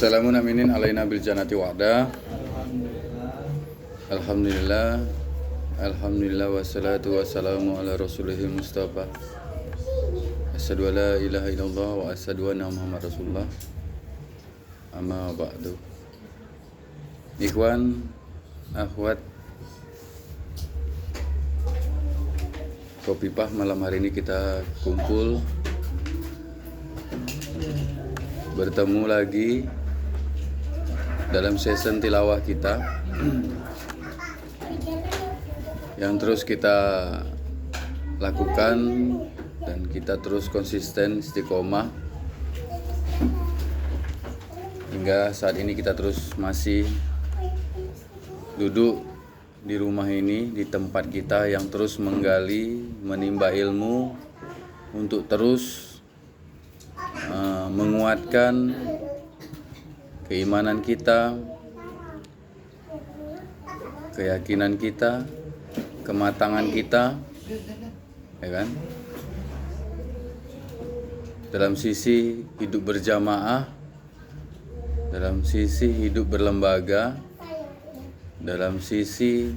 Salamun aminin alaina bil jannati wa'da. Alhamdulillah. Alhamdulillah wassalatu wassalamu ala rasulihil mustafa. Asyhadu an la ilaha illallah wa asyhadu anna Muhammad Rasulullah. Amma ba'du. Ikhwan, akhwat, Kopipah, malam hari ini kita kumpul bertemu lagi dalam season tilawah kita yang terus kita lakukan dan kita terus konsisten istiqomah hingga saat ini kita terus masih duduk di rumah ini, di tempat kita yang terus menggali, menimba ilmu untuk terus menguatkan keimanan kita, keyakinan kita, kematangan kita, ya kan? Dalam sisi hidup berjamaah, dalam sisi hidup berlembaga, dalam sisi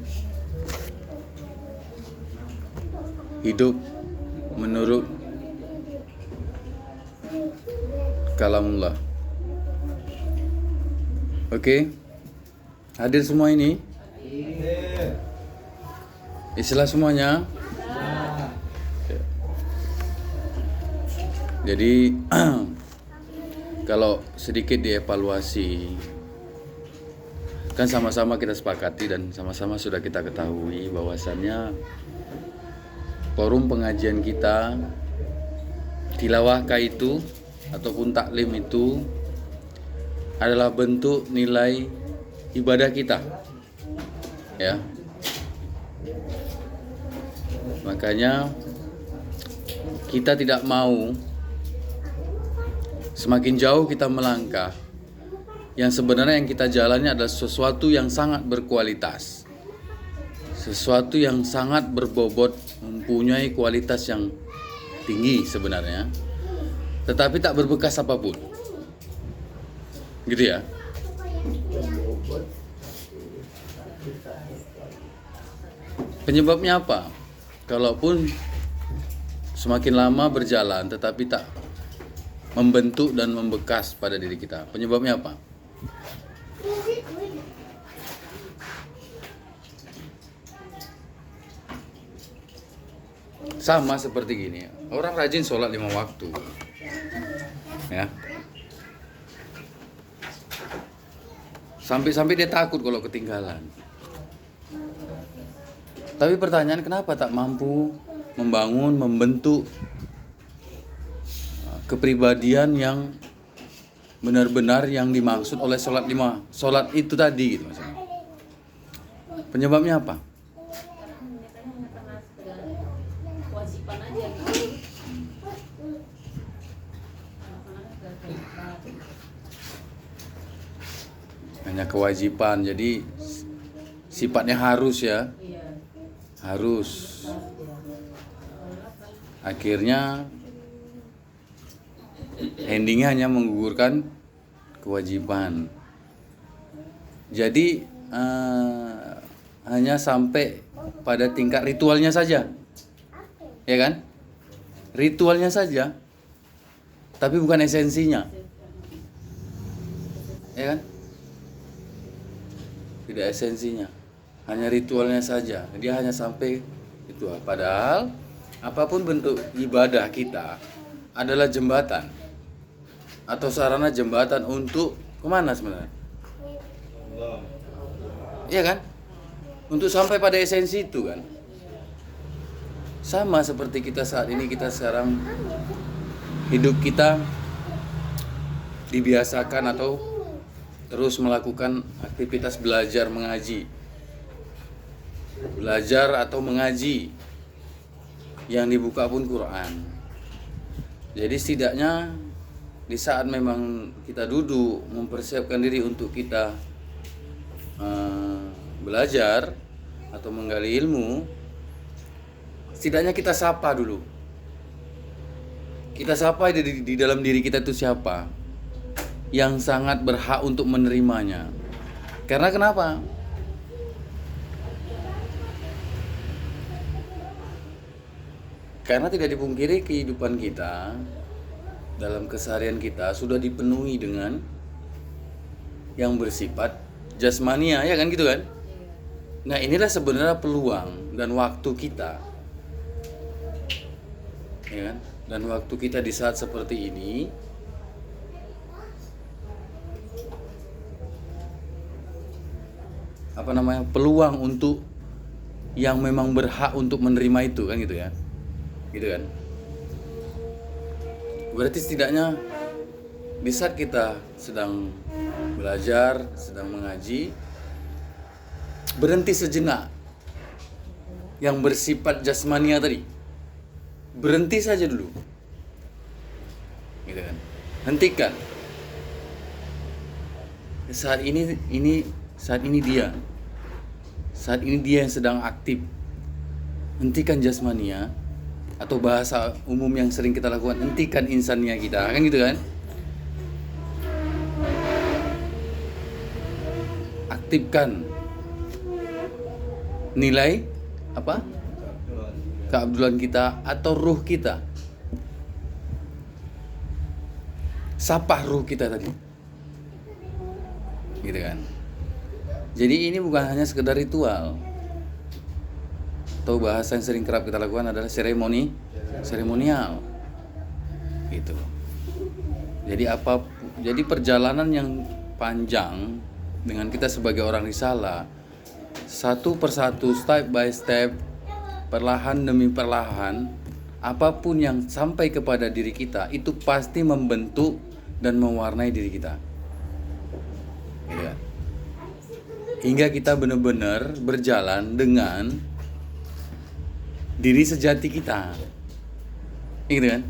hidup menurut kalamullah. Oke, hadir semua ini? Istilah semuanya? Jadi kalau sedikit dievaluasi, kan sama-sama kita sepakati dan sama-sama sudah kita ketahui bahwasannya forum pengajian kita, tilawahkah itu ataupun taklim itu adalah bentuk nilai ibadah kita, ya. Makanya kita tidak mau semakin jauh kita melangkah, yang sebenarnya yang kita jalani adalah sesuatu yang sangat berkualitas, sesuatu yang sangat berbobot, mempunyai kualitas yang tinggi sebenarnya, tetapi tak berbekas apapun, gitu ya. Penyebabnya apa? Kalaupun semakin lama berjalan tetapi tak membentuk dan membekas pada diri kita, penyebabnya apa? Sama seperti gini, orang rajin sholat 5 waktu, ya. Sampai-sampai dia takut kalau ketinggalan. Tapi pertanyaan, kenapa tak mampu membangun, membentuk kepribadian yang benar-benar yang dimaksud oleh sholat itu tadi, gitu maksudnya. Penyebabnya apa? Hanya kewajiban, jadi sifatnya harus, ya. Harus. Akhirnya endingnya hanya menggugurkan kewajiban. Jadi hanya sampai pada tingkat ritualnya saja, ya kan? Ritualnya saja, tapi bukan esensinya, ya kan? Tidak esensinya, hanya ritualnya saja. Dia hanya sampai itu. Padahal apapun bentuk ibadah kita adalah jembatan atau sarana jembatan untuk kemana sebenarnya? Iya kan? Untuk sampai pada esensi itu kan. Sama seperti kita saat ini, kita sekarang hidup kita dibiasakan atau terus melakukan aktivitas belajar mengaji. Belajar atau mengaji, yang dibuka pun Quran. Jadi setidaknya di saat memang kita duduk mempersiapkan diri untuk kita belajar atau menggali ilmu, setidaknya kita sapa dulu. Kita sapa di dalam diri kita itu siapa yang sangat berhak untuk menerimanya. Karena kenapa? Karena tidak dipungkiri kehidupan kita dalam keseharian kita sudah dipenuhi dengan yang bersifat jasmania, ya kan gitu kan? Nah, inilah sebenarnya peluang dan waktu kita, ya kan? Dan waktu kita di saat seperti ini peluang untuk yang memang berhak untuk menerima itu, kan gitu ya. Gitu kan? Berarti setidaknya di saat kita sedang belajar, sedang mengaji, berhenti sejenak yang bersifat jasmania tadi. Berhenti saja dulu. Gitu kan? Hentikan. Saat ini dia yang sedang aktif. Hentikan jasmania, atau bahasa umum yang sering kita lakukan, hentikan insania kita, kan gitu kan? Aktifkan nilai apa? Keabdulan kita atau ruh kita. Sapah ruh kita tadi. Gitu kan? Jadi ini bukan hanya sekedar ritual. Atau bahasa yang sering kerap kita lakukan adalah seremonial. Gitu. Jadi perjalanan yang panjang dengan kita sebagai orang risalah, satu persatu, step by step, perlahan demi perlahan, apapun yang sampai kepada diri kita itu pasti membentuk dan mewarnai diri kita. Gitu kan? Hingga kita benar-benar berjalan dengan diri sejati kita, gitu kan?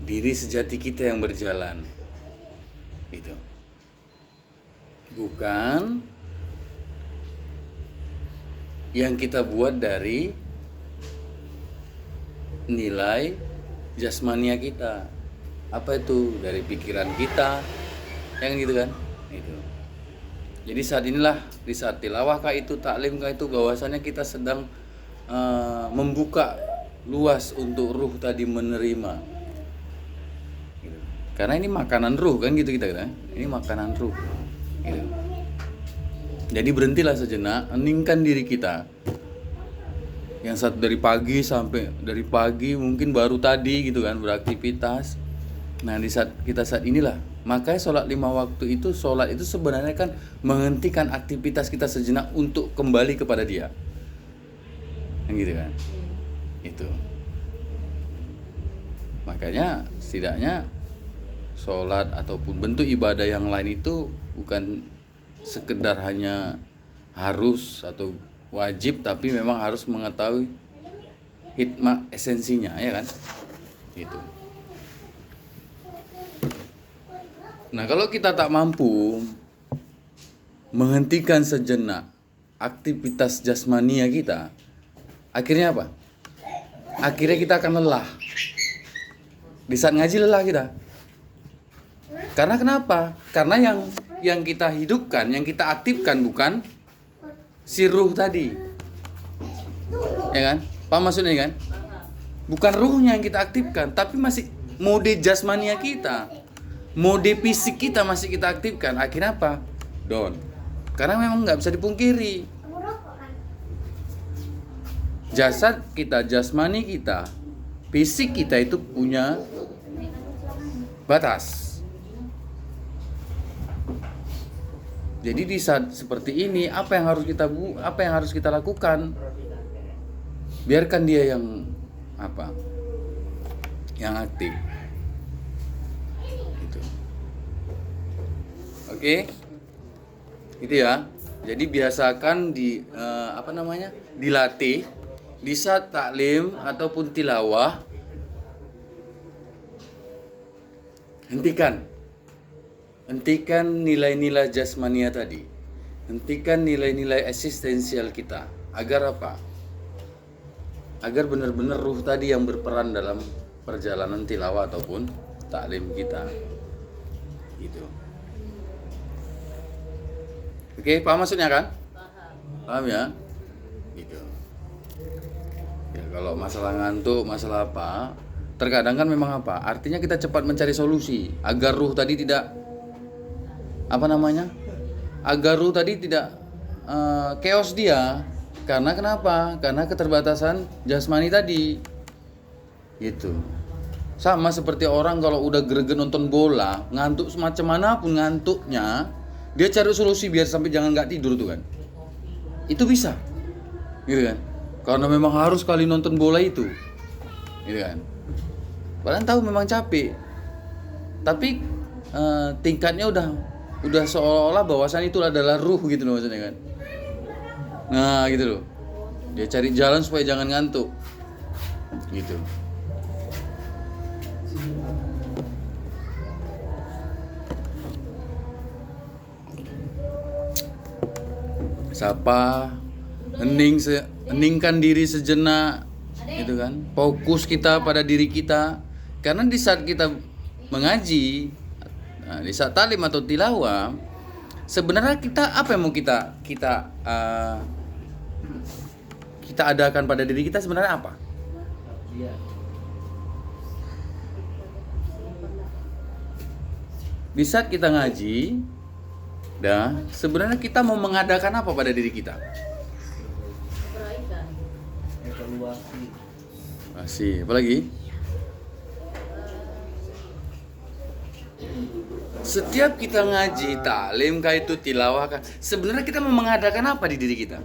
Diri sejati kita yang berjalan, gitu. Bukan yang kita buat dari nilai jasmania kita. Apa itu? Dari pikiran kita, yang gitu kan? Gitu. Jadi saat inilah, di saat tilawah kah itu, taklim kah itu, bahwasannya kita sedang membuka luas untuk ruh tadi menerima. Gitu. Karena ini makanan ruh, kan gitu kita. Ini makanan ruh. Gitu. Jadi berhentilah sejenak, heningkan diri kita. Yang dari pagi mungkin baru tadi gitu kan beraktivitas. Nah, di saat inilah, makanya sholat 5 waktu itu, sholat itu sebenarnya kan menghentikan aktivitas kita sejenak untuk kembali kepada Dia, kan gitu kan? Itu. Makanya setidaknya sholat ataupun bentuk ibadah yang lain itu bukan sekedar hanya harus atau wajib, tapi memang harus mengetahui hikmah esensinya, ya kan? Gitu. Nah, kalau kita tak mampu menghentikan sejenak aktivitas jasmania kita, akhirnya apa? Akhirnya kita akan lelah. Di saat ngaji lelah kita. Karena kenapa? Karena yang kita hidupkan, yang kita aktifkan bukan si ruh tadi. Ya kan? Paham maksudnya kan? Bukan ruhnya yang kita aktifkan, tapi masih mode jasmania kita. Mode fisik kita masih kita aktifkan. Akhirnya apa? Down. Karena memang nggak bisa dipungkiri, jasad kita, jasmani kita, fisik kita itu punya batas. Jadi di saat seperti ini, apa yang harus kita lakukan? Biarkan dia yang yang aktif. Oke, itu ya. Jadi biasakan dilatih di saat taklim ataupun tilawah. Hentikan nilai-nilai jasmania tadi. Hentikan nilai-nilai eksistensial kita. Agar apa? Agar benar-benar ruh tadi yang berperan dalam perjalanan tilawah ataupun taklim kita. Gitu. Oke, paham maksudnya kan? Paham ya? Gitu. Ya, kalau masalah ngantuk, masalah apa, terkadang kan memang apa? Artinya kita cepat mencari solusi agar ruh tadi tidak agar ruh tadi tidak chaos dia. Karena kenapa? Karena keterbatasan jasmani tadi. Gitu. Sama seperti orang kalau udah greget nonton bola, ngantuk semacam manapun ngantuknya, dia cari solusi biar sampai jangan nggak tidur tuh kan. Itu bisa. Gitu kan. Karena memang harus kali nonton bola itu. Gitu kan. Padahal tahu memang capek. Tapi tingkatnya udah seolah-olah bahwasan itu adalah ruh gitu loh maksudnya kan. Nah, gitu loh. Dia cari jalan supaya jangan ngantuk. Gitu. Sapa, heningkan diri sejenak, gitu kan. Fokus kita pada diri kita. Karena di saat kita mengaji, di saat talim atau tilawah, sebenarnya kita apa yang mau kita adakan pada diri kita sebenarnya apa? Di saat kita ngaji, sebenarnya kita mau mengadakan apa pada diri kita? Masih, apa lagi? Setiap kita ngaji, taklim, kah itu tilawah kah, sebenarnya kita mau mengadakan apa di diri kita?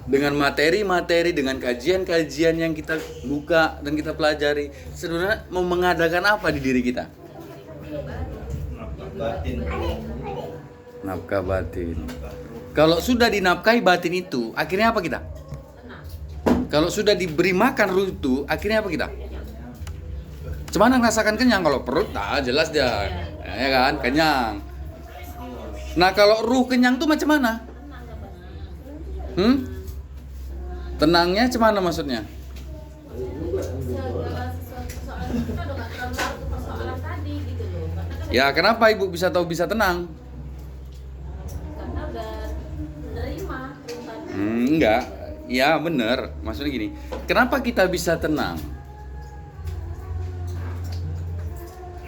Dengan materi-materi, dengan kajian-kajian yang kita buka dan kita pelajari, sebenarnya mau mengadakan apa di diri kita? Nafkah batin. Kalau sudah dinafkahi batin itu, akhirnya apa kita? Kalau sudah diberi makan ruh itu, akhirnya apa kita? Cuman ngerasakan kenyang. Kalau perut, jelas dia, ya kan, kenyang. Nah kalau ruh kenyang tuh macam mana? Tenangnya macam mana maksudnya? Ya kenapa ibu bisa tahu bisa tenang? Enggak, ya bener. Maksudnya gini, kenapa kita bisa tenang?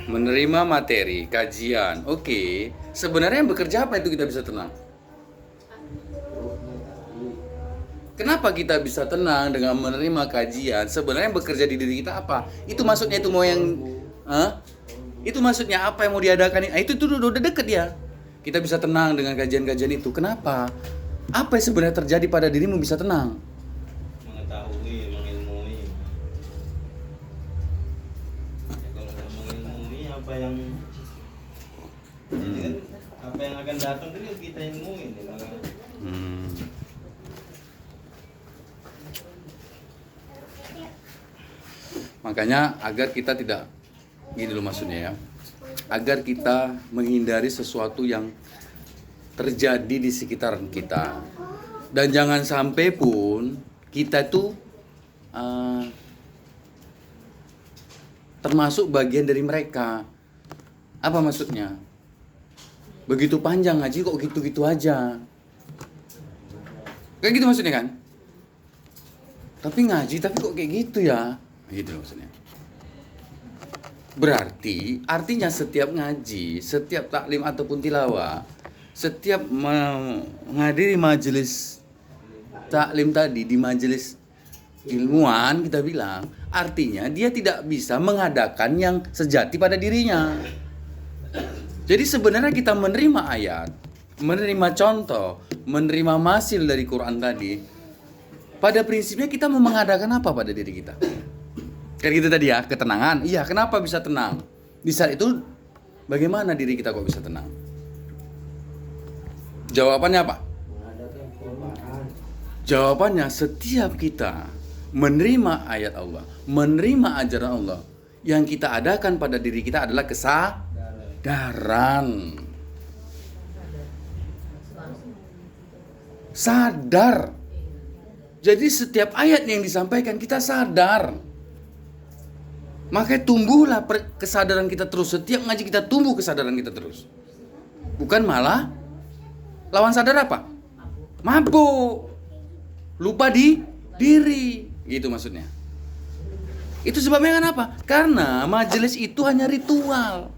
Menerima materi, kajian, oke. Sebenarnya yang bekerja apa itu kita bisa tenang? Kenapa kita bisa tenang dengan menerima kajian? Sebenarnya yang bekerja di diri kita apa? Itu maksudnya itu mau yang, itu maksudnya apa yang mau diadakan? Itu udah deket ya. Kita bisa tenang dengan kajian-kajian itu. Kenapa? Apa yang sebenarnya terjadi pada dirimu bisa tenang? Mengetahui, mengilmui. Kalau nggak mengilmui apa yang apa yang akan datang itu kita ilmuin. Makanya agar kita tidak, gini loh maksudnya ya, agar kita menghindari sesuatu yang terjadi di sekitaran kita, dan jangan sampai pun kita itu termasuk bagian dari mereka. Apa maksudnya? Begitu panjang ngaji kok gitu-gitu aja, kayak gitu maksudnya kan? Tapi ngaji tapi kok kayak gitu ya, gitu maksudnya. Berarti artinya setiap ngaji, setiap taklim ataupun tilawah, setiap menghadiri majelis taklim tadi, di majelis ilmuwan kita bilang, artinya dia tidak bisa mengadakan yang sejati pada dirinya. Jadi sebenarnya kita menerima ayat, menerima contoh, menerima masil dari Quran tadi, pada prinsipnya kita mau mengadakan apa pada diri kita? Kayak gitu tadi ya, ketenangan. Iya, kenapa bisa tenang? Di saat itu bagaimana diri kita kok bisa tenang? Jawabannya apa? Jawabannya setiap kita menerima ayat Allah, menerima ajaran Allah, yang kita adakan pada diri kita adalah kesadaran. Sadar. Jadi setiap ayat yang disampaikan kita sadar. Makanya tumbuhlah kesadaran kita terus. Setiap ngaji kita tumbuh kesadaran kita terus. Bukan malah lawan sadar apa? Mabuk. Lupa diri. Gitu maksudnya. Itu sebabnya kenapa? Karena majelis itu hanya ritual.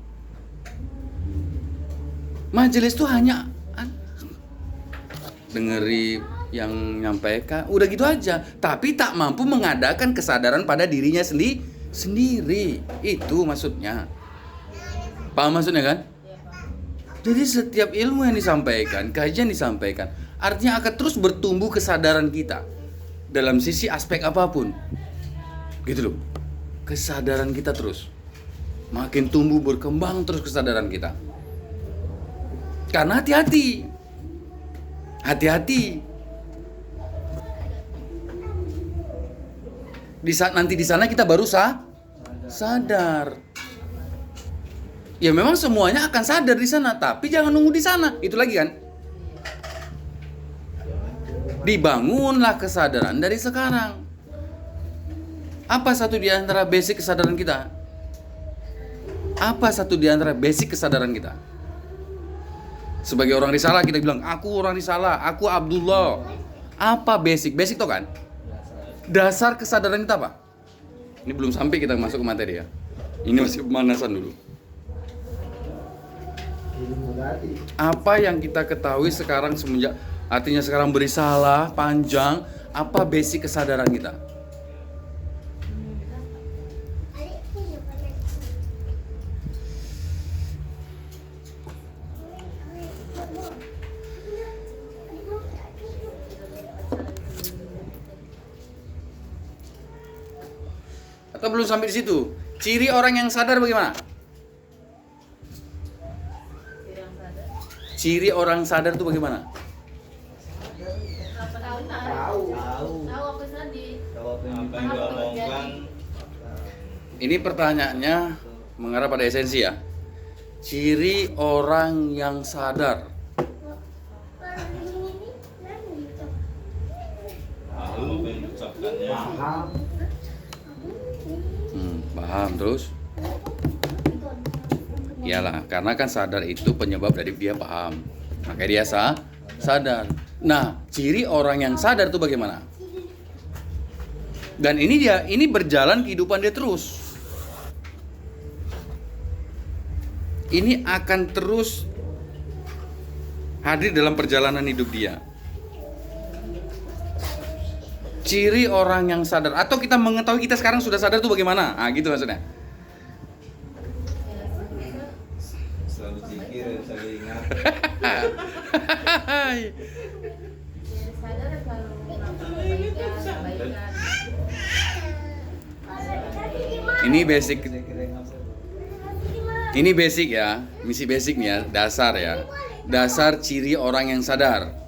Majelis itu hanya dengeri yang nyampaikan, udah gitu aja. Tapi tak mampu mengadakan kesadaran pada dirinya sendiri. Itu maksudnya. Paham maksudnya kan? Jadi setiap ilmu yang disampaikan, kajian disampaikan, artinya akan terus bertumbuh kesadaran kita dalam sisi aspek apapun. Gitu loh. Kesadaran kita terus makin tumbuh, berkembang terus kesadaran kita. Karena hati-hati. Di saat nanti di sana kita baru sadar. Ya memang semuanya akan sadar di sana, tapi jangan nunggu di sana. Itu lagi kan. Dibangunlah kesadaran dari sekarang. Apa satu di antara basic kesadaran kita? Apa satu di antara basic kesadaran kita? Sebagai orang risalah kita bilang, aku orang risalah, aku Abdullah. Apa basic? Basic tuh kan? Dasar kesadaran kita apa? Ini belum sampai kita masuk ke materi ya. Ini masih pemanasan dulu. Apa yang kita ketahui sekarang semenjak, artinya sekarang berisalah panjang, apa basic kesadaran kita? Atau belum sampai di situ? Ciri orang yang sadar bagaimana? Ciri orang sadar itu bagaimana? Tahu apa tadi. Apa yang diomongkan. Ini pertanyaannya mengarah pada esensi ya. Ciri orang yang sadar. Tahu apa yang diucapkannya. Paham terus? Iyalah, karena kan sadar itu penyebab dari dia paham. Makanya dia sadar. Nah, ciri orang yang sadar itu bagaimana? Dan ini berjalan kehidupan dia terus. Ini akan terus hadir dalam perjalanan hidup dia. Ciri orang yang sadar, atau kita mengetahui kita sekarang sudah sadar itu bagaimana? Gitu maksudnya. Selalu zikir, selalu ingat. Sadar kalau melakukan kebaikan. Ini basic ya, misi basic nih ya, dasar ya. Dasar ciri orang yang sadar.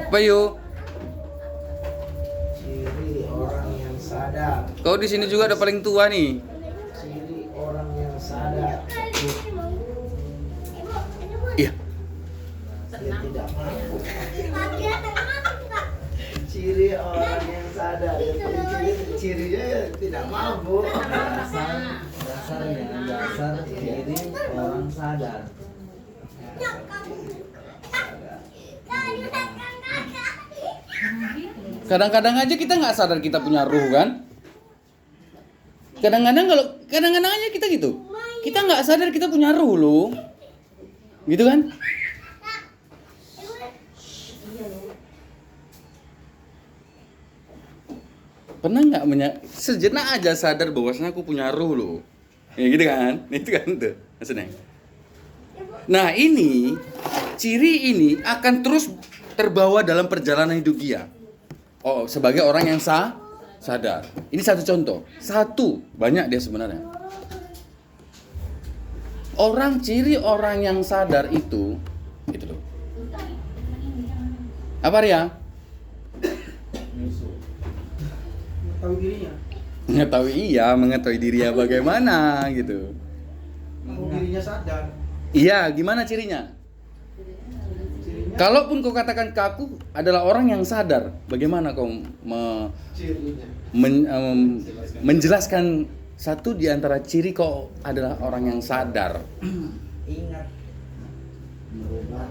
Apa yuk? Ciri orang yang sadar. Kau di sini juga ada paling tua nih. Ciri orang yang sadar. Iya. Dia tidak mabuk. Ciri orang yang sadar. Cirinya ya tidak mabuk. Dasar ciri orang sadar. Kadang-kadang aja kita nggak sadar kita punya ruh kan? Kadang-kadang aja kita gitu. Kita nggak sadar kita punya ruh loh. Gitu kan? Pernah nggak sejenak aja sadar bahwasanya aku punya ruh loh. Ya gitu kan? Itu kan tuh maksudnya. Nah ini, ciri ini akan terus terbawa dalam perjalanan hidup dia. Oh, sebagai orang yang sadar. Ini satu contoh. Banyak dia sebenarnya. Ciri orang yang sadar itu loh. Apa ya? Tahu dirinya. Mengetahui dirinya bagaimana gitu. Dirinya sadar. Iya, gimana cirinya? Kalaupun kau katakan kaku adalah orang yang sadar, bagaimana kau Cirinya. menjelaskan satu di antara ciri kau adalah orang yang sadar? Ingat. Merubah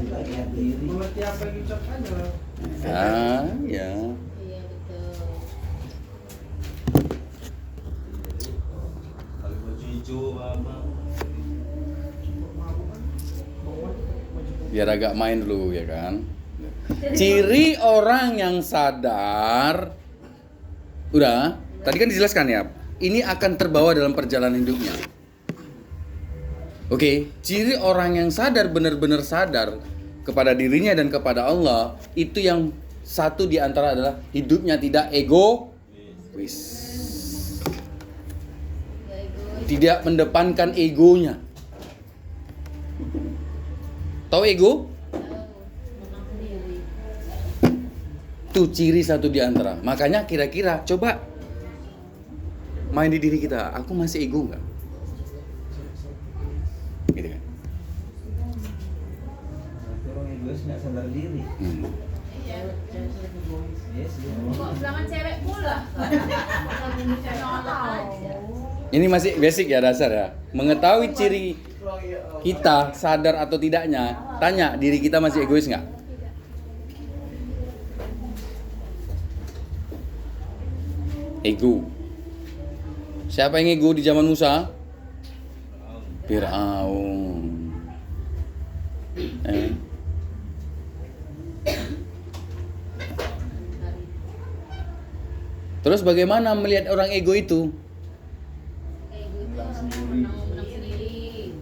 bagian diri. Mengerti apa yang diucapkannya. Ya. Iya betul. Kalau baju hijau apa? Biar agak main dulu ya kan. Ciri orang yang sadar, udah, tadi kan dijelaskan ya. Ini akan terbawa dalam perjalanan hidupnya. Oke, ciri orang yang sadar, benar-benar sadar kepada dirinya dan kepada Allah, itu yang satu di antara adalah hidupnya tidak egois. Tidak mendepankan egonya. Tahu ego? Menang sendiri. Itu ciri satu di antara. Makanya kira-kira coba main di diri kita. Aku masih ego nggak? Gitu kan? Tapi orang egois nggak sadar diri. Iya betul. Yes, Kok bilangan cewek pula? Kamu bicara aja. Ini masih basic ya, dasar ya. Mengetahui ciri kita sadar atau tidaknya, tanya diri kita masih egois nggak? Ego. Siapa yang ego di zaman Musa? Fir'aun. Terus bagaimana melihat orang ego itu? Ego itu menang sendiri.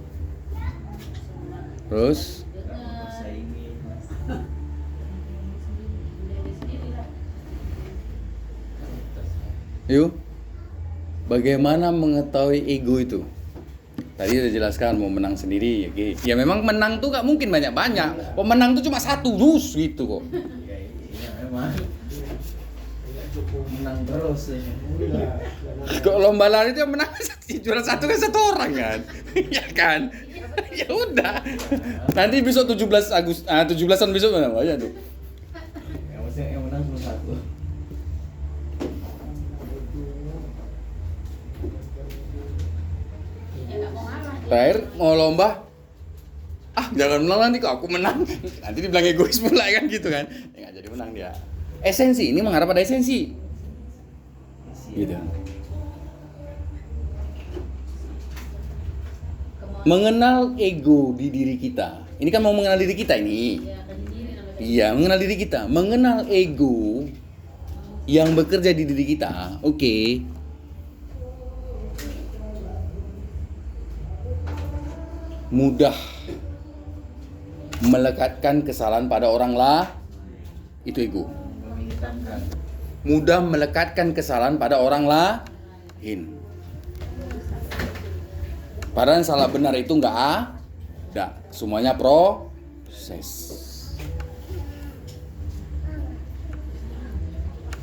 Terus Dengar. Saingi. Diri sendiri lah. yuk, bagaimana mengetahui ego itu? Tadi udah jelaskan mau menang sendiri, oke. Ya memang menang tuh gak mungkin banyak-banyak. Pemenang tuh cuma satu dus gitu kok. Iya memang. Menang terus ya. Kok lomba lari itu yang menang juara satu kan satu orang kan? Ya kan? Ya udah. Nanti besok 17-an besok mana aja tuh. Yang menang cuma satu. Ya nggak mau ngalah. Terakhir mau lomba, jangan menang nanti kok aku menang. Nanti dibilang egois pula kan gitu kan? Ya nggak jadi menang dia. Esensi ini mengharap pada esensi. Gitu. Mengenal ego di diri kita. Ini kan mau mengenal diri kita ini. Ya kan sendiri namanya. Iya, mengenal diri kita. Mengenal ego yang bekerja di diri kita. Oke. Mudah melekatkan kesalahan pada orang lah. Itu ego. Menghitamkan. Mudah melekatkan kesalahan pada orang lain. Padahal yang salah benar itu nggak ada. Semuanya proses.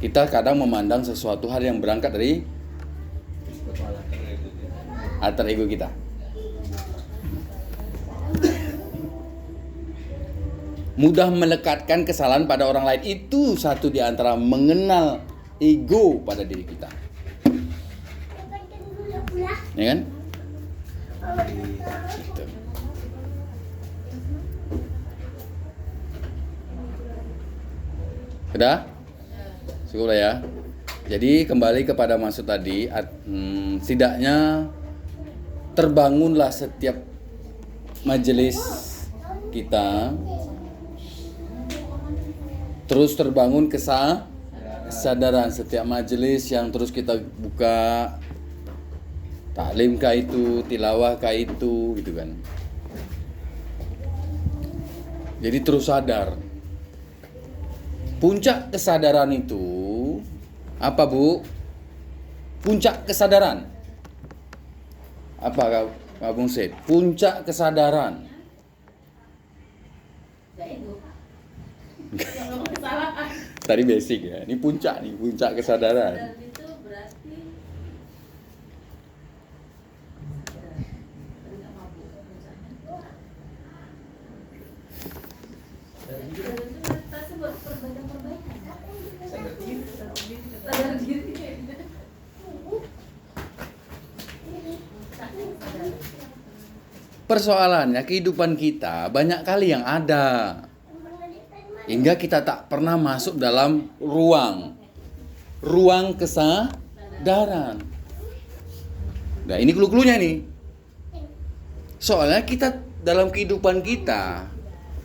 Kita kadang memandang sesuatu hal yang berangkat dari Kepala. alter ego kita. Mudah melekatkan kesalahan pada orang lain, itu satu di antara mengenal ego pada diri kita. Ya kan? Gitu. Udah? Cukup lah ya. Jadi kembali kepada maksud tadi, setidaknya terbangunlah setiap majelis kita, terus terbangun kesadaran setiap majelis yang terus kita buka, taklim kah itu, tilawah kah itu, gitu kan. Jadi terus sadar. Puncak kesadaran itu apa, Bu? Puncak kesadaran apa, Kak Bung Said? Puncak kesadaran. Ya ego. Kalau kesalahan. Tadi basic ya. Ini puncak nih, puncak kesadaran. Dan itu Tersebut perbaikan. Sadar diri. Sadar diri. Persoalannya kehidupan kita banyak kali yang ada, hingga kita tak pernah masuk dalam ruang kesadaran. Nah ini clue-cluenya nih. Soalnya kita dalam kehidupan kita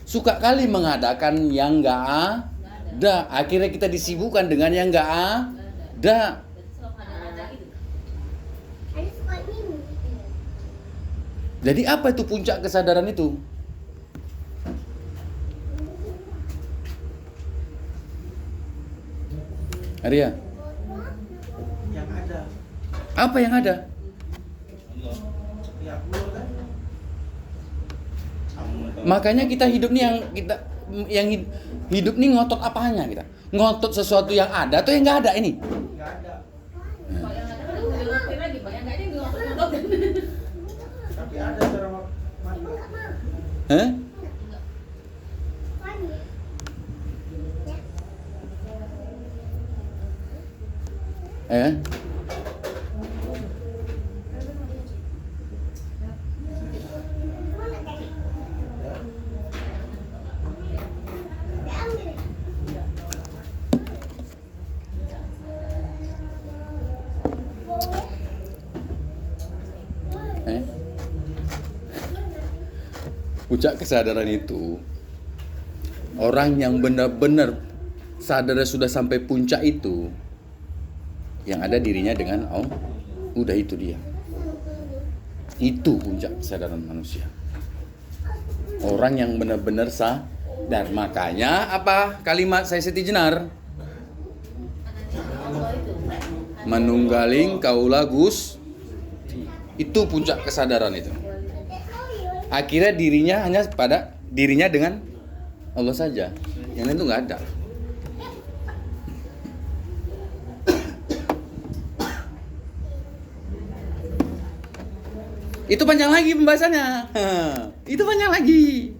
suka kali mengadakan yang nggak ada. Akhirnya kita disibukkan dengan yang nggak ada. Jadi apa itu puncak kesadaran itu? Arya, Yang ada. apa yang ada? Allah. Ya Allah kan. Kamu tahu. Makanya kita hidup nih hidup nih ngotot apanya kita? Ngotot sesuatu yang ada atau yang nggak ada ini? Nggak ada. Kalau yang ada kan udah ngotot lagi, Bang. Yang nggak ada yang ngotot-ngotot. Tapi ada cara mana? Hah? Eh? Puncak kesadaran itu orang yang benar-benar sadar sudah sampai puncak itu, yang ada dirinya dengan Allah. Udah itu dia. Itu puncak kesadaran manusia. Orang yang benar-benar sadar. Makanya apa kalimat saya Siti Jenar? Manunggaling kaula Gus. Itu puncak kesadaran itu. Akhirnya dirinya hanya pada dirinya dengan Allah saja. Yang lain itu nggak ada. Itu panjang lagi pembahasannya. Itu panjang lagi.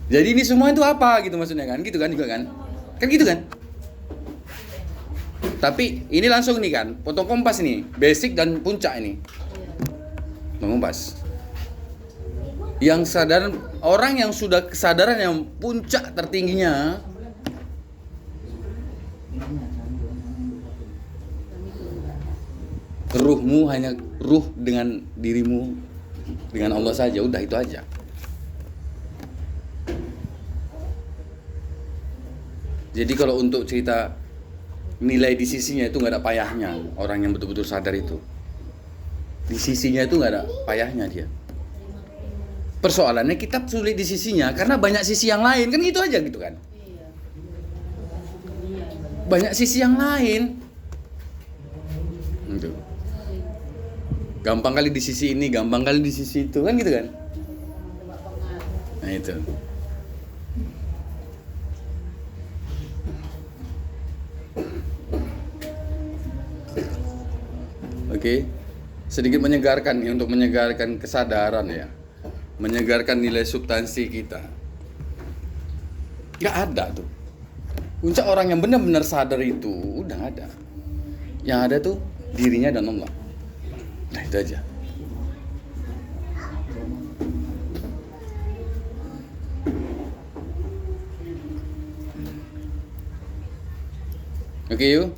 Jadi ini semua itu apa gitu maksudnya kan? Gitu kan juga kan? Kan gitu kan? Tapi ini langsung nih kan, potong kompas nih, basic dan puncak ini. Mengupas. Yang sadar, orang yang sudah kesadaran yang puncak tertingginya, ruhmu hanya ruh dengan dirimu, dengan Allah saja, udah itu aja. Jadi kalau untuk cerita nilai di sisinya itu nggak ada payahnya. Orang yang betul-betul sadar itu, di sisinya itu nggak ada payahnya dia. Persoalannya kita sulit di sisinya karena banyak sisi yang lain, kan gitu aja gitu kan. Banyak sisi yang lain. Gitu. Gampang kali di sisi ini, gampang kali di sisi itu, kan gitu kan. Nah itu. Oke, sedikit menyegarkan nih, untuk menyegarkan kesadaran ya, menyegarkan nilai substansi kita. Gak ada tuh puncak orang yang benar-benar sadar itu, udah gak ada. Yang ada tuh dirinya dan Allah. Nah itu aja. Oke yuk.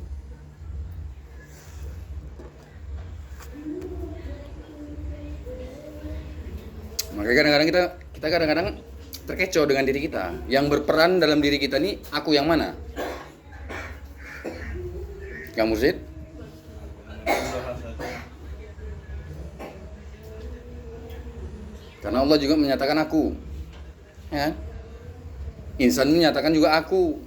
Makanya kadang-kadang kita kadang-kadang terkecoh dengan diri kita. Yang berperan dalam diri kita nih, aku yang mana? Kamu Zid? Karena Allah juga menyatakan aku, ya kan? Insan menyatakan juga aku.